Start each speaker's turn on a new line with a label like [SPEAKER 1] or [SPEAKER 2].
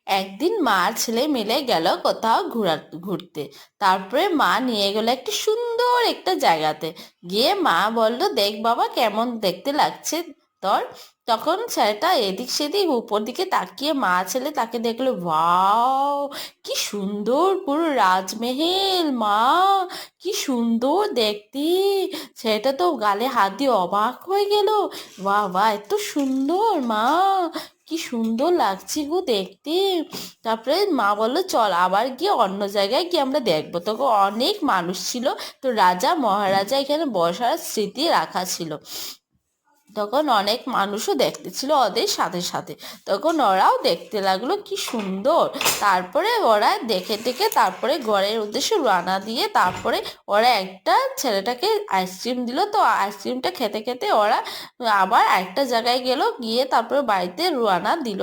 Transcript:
[SPEAKER 1] একদিন মা আর ছেলে মিলে গেল কোথাও ঘুরতে। তারপরে মা নিয়ে গেল একটি সুন্দর একটা জায়গাতে। গিয়ে মা বলল, দেখ বাবা কেমন দেখতে লাগছে তোর। তখন ছেলেটা এদিক সেদিক উপর দিকে তাকিয়ে মা ছেলে তাকে দেখলো, ওয়াও কি সুন্দর, পুরো রাজমহল মা, কি সুন্দর দেখতে। ছেলেটা তো গালে হাত দিয়ে অবাক হয়ে গেল, বাহ বাহ এত সুন্দর মা, কি সুন্দর লাগছে গো দেখতে। তারপরে মা বললো, চল আবার গিয়ে অন্য জায়গায় গিয়ে আমরা দেখবো। তখন অনেক মানুষ ছিল, তো রাজা মহারাজা এখানে বসার স্মৃতি রাখা ছিল। তখন অনেক মানুষও দেখতে ছিল ওদের সাথে সাথে। তখন ওরাও দেখতে লাগলো কি সুন্দর। তারপরে ওরা দেখে টেকে তারপরে ঘরের উদ্দেশ্যে রওনা দিয়ে তারপরে ওরা একটা ছেলেটাকে আইসক্রিম দিল। তো আইসক্রিমটা খেতে খেতে ওরা আবার একটা জায়গায় গেল, গিয়ে তারপরে বাড়িতে রওনা দিল।